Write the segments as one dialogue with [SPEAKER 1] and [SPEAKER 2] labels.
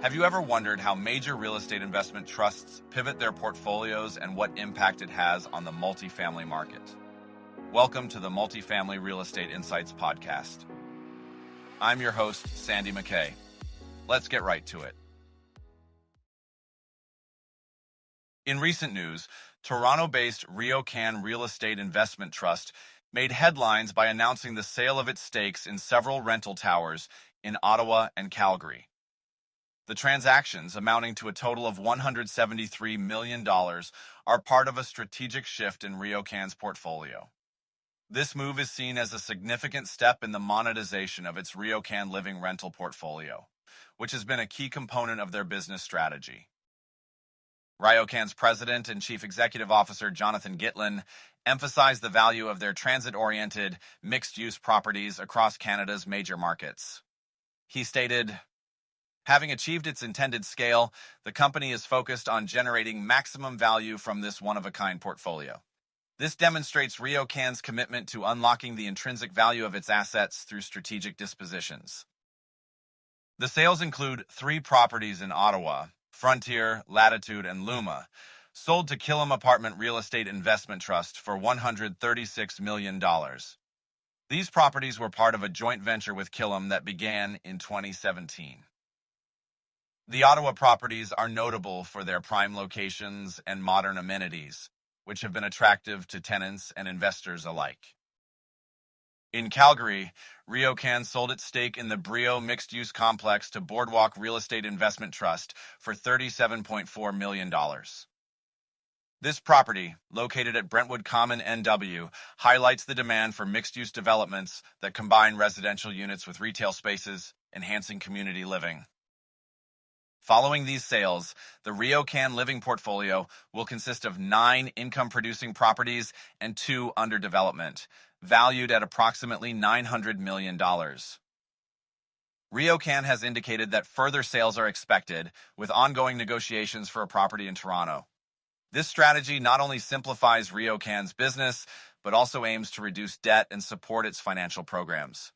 [SPEAKER 1] Have you ever wondered how major real estate investment trusts pivot their portfolios and what impact it has on the multifamily market? Welcome to the Multifamily Real Estate Insights podcast. I'm your host, Sandy MacKay. Let's get right to it. In recent news, Toronto-based RioCan Real Estate Investment Trust made headlines by announcing the sale of its stakes in several rental towers in Ottawa and Calgary. The transactions, amounting to a total of $173 million, are part of a strategic shift in RioCan's portfolio. This move is seen as a significant step in the monetization of its RioCan living rental portfolio, which has been a key component of their business strategy. RioCan's president and chief executive officer Jonathan Gitlin emphasized the value of their transit-oriented, mixed-use properties across Canada's major markets. He stated, "Having achieved its intended scale, the company is focused on generating maximum value from this one-of-a-kind portfolio. This demonstrates RioCan's commitment to unlocking the intrinsic value of its assets through strategic dispositions." The sales include 3 properties in Ottawa, Frontier, Latitude, and Luma, sold to Killam Apartment Real Estate Investment Trust for $136 million. These properties were part of a joint venture with Killam that began in 2017. The Ottawa properties are notable for their prime locations and modern amenities, which have been attractive to tenants and investors alike. In Calgary, RioCan sold its stake in the Brio mixed-use complex to Boardwalk Real Estate Investment Trust for $37.4 million. This property, located at Brentwood Common NW, highlights the demand for mixed-use developments that combine residential units with retail spaces, enhancing community living. Following these sales, the RioCan living portfolio will consist of 9 income-producing properties and 2 under development, valued at approximately $900 million. RioCan has indicated that further sales are expected, with ongoing negotiations for a property in Toronto. This strategy not only simplifies RioCan's business, but also aims to reduce debt and support its financial programs.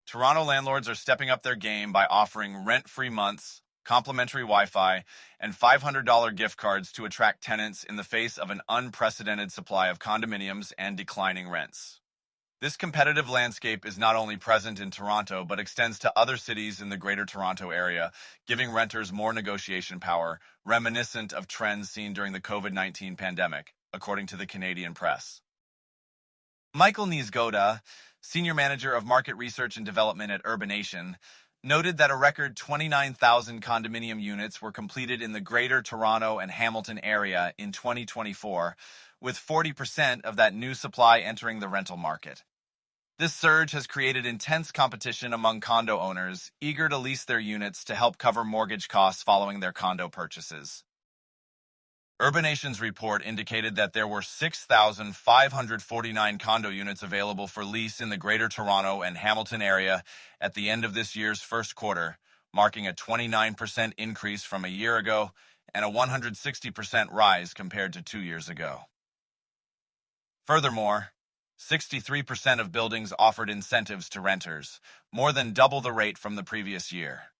[SPEAKER 1] Toronto landlords are stepping up their game by offering rent-free months, complimentary Wi-Fi, and $500 gift cards to attract tenants in the face of an unprecedented supply of condominiums and declining rents. This competitive landscape is not only present in Toronto, but extends to other cities in the Greater Toronto Area, giving renters more negotiation power, reminiscent of trends seen during the COVID-19 pandemic, according to the Canadian press. Michael Niezgoda, Senior Manager of Market Research and Development at Urbanation, noted that a record 29,000 condominium units were completed in the Greater Toronto and Hamilton area in 2024, with 40% of that new supply entering the rental market. This surge has created intense competition among condo owners, eager to lease their units to help cover mortgage costs following their condo purchases. Urbanation's report indicated that there were 6,549 condo units available for lease in the Greater Toronto and Hamilton area at the end of this year's first quarter, marking a 29% increase from a year ago and a 160% rise compared to 2 years ago. Furthermore, 63% of buildings offered incentives to renters, more than double the rate from the previous year.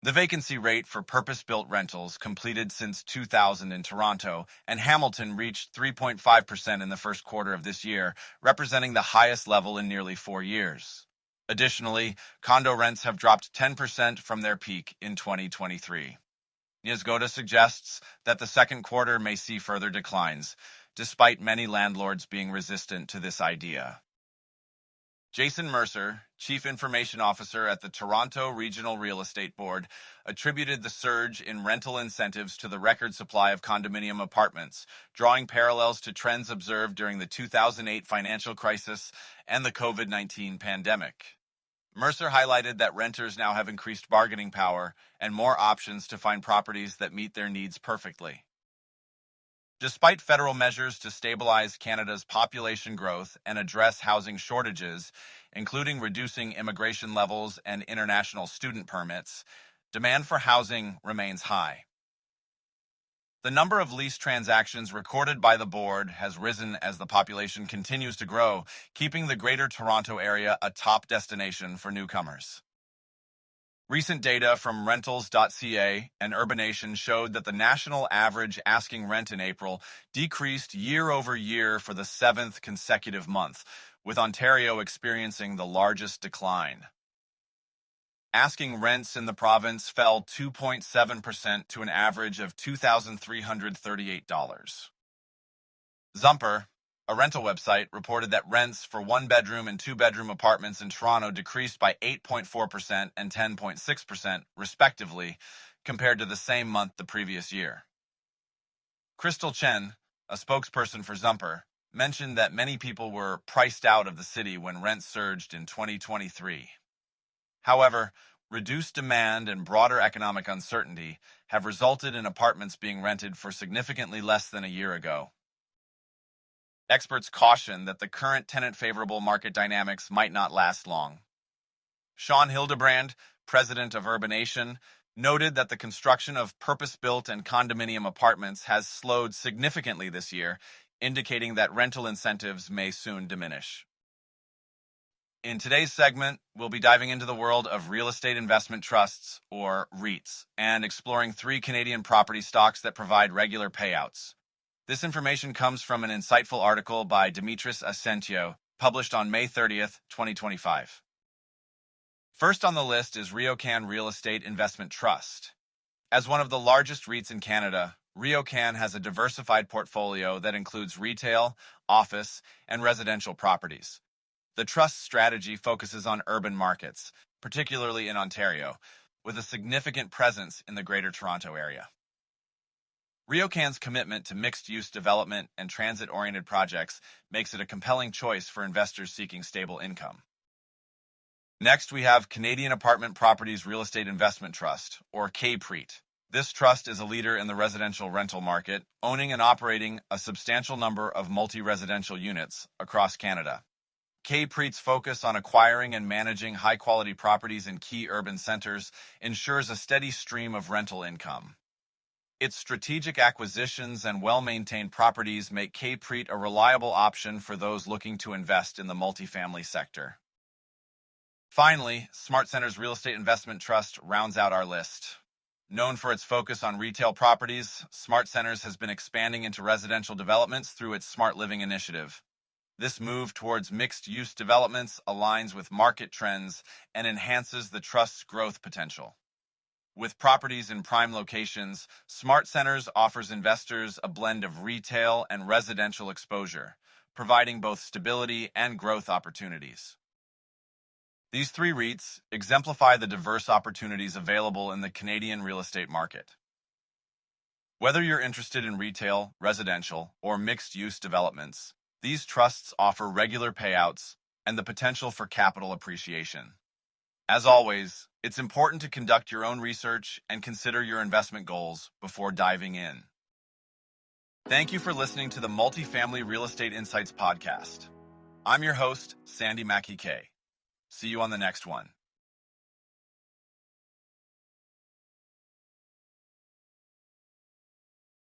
[SPEAKER 1] The vacancy rate for purpose-built rentals completed since 2000 in Toronto and Hamilton reached 3.5% in the first quarter of this year, representing the highest level in nearly 4 years. Additionally, condo rents have dropped 10% from their peak in 2023. Niezgoda suggests that the second quarter may see further declines, despite many landlords being resistant to this idea. Jason Mercer, Chief Information Officer at the Toronto Regional Real Estate Board, attributed the surge in rental incentives to the record supply of condominium apartments, drawing parallels to trends observed during the 2008 financial crisis and the COVID-19 pandemic. Mercer highlighted that renters now have increased bargaining power and more options to find properties that meet their needs perfectly. Despite federal measures to stabilize Canada's population growth and address housing shortages, including reducing immigration levels and international student permits, demand for housing remains high. The number of lease transactions recorded by the board has risen as the population continues to grow, keeping the Greater Toronto Area a top destination for newcomers. Recent data from rentals.ca and Urbanation showed that the national average asking rent in April decreased year over year for the seventh consecutive month, with Ontario experiencing the largest decline. Asking rents in the province fell 2.7% to an average of $2,338. Zumper, a rental website, reported that rents for one-bedroom and two-bedroom apartments in Toronto decreased by 8.4% and 10.6%, respectively, compared to the same month the previous year. Crystal Chen, a spokesperson for Zumper, mentioned that many people were priced out of the city when rents surged in 2023. However, reduced demand and broader economic uncertainty have resulted in apartments being rented for significantly less than a year ago. Experts caution that the current tenant-favorable market dynamics might not last long. Sean Hildebrand, president of Urbanation, noted that the construction of purpose-built and condominium apartments has slowed significantly this year, indicating that rental incentives may soon diminish. In today's segment, we'll be diving into the world of real estate investment trusts, or REITs, and exploring 3 Canadian property stocks that provide regular payouts. This information comes from an insightful article by Dimitris Asentio, published on May 30th, 2025. First on the list is RioCan Real Estate Investment Trust. As one of the largest REITs in Canada, RioCan has a diversified portfolio that includes retail, office, and residential properties. The trust's strategy focuses on urban markets, particularly in Ontario, with a significant presence in the Greater Toronto Area. RioCan's commitment to mixed-use development and transit-oriented projects makes it a compelling choice for investors seeking stable income. Next, we have Canadian Apartment Properties Real Estate Investment Trust, or CAPREIT. This trust is a leader in the residential rental market, owning and operating a substantial number of multi-residential units across Canada. CAPREIT's focus on acquiring and managing high-quality properties in key urban centers ensures a steady stream of rental income. Its strategic acquisitions and well-maintained properties make CAPREIT a reliable option for those looking to invest in the multifamily sector. Finally, SmartCentres Real Estate Investment Trust rounds out our list. Known for its focus on retail properties, SmartCentres has been expanding into residential developments through its Smart Living initiative. This move towards mixed-use developments aligns with market trends and enhances the trust's growth potential. With properties in prime locations, SmartCentres offers investors a blend of retail and residential exposure, providing both stability and growth opportunities. These 3 REITs exemplify the diverse opportunities available in the Canadian real estate market. Whether you're interested in retail, residential, or mixed-use developments, these trusts offer regular payouts and the potential for capital appreciation. As always, it's important to conduct your own research and consider your investment goals before diving in. Thank you for listening to the Multifamily Real Estate Insights podcast. I'm your host, Sandy MacKay. See you on the next one.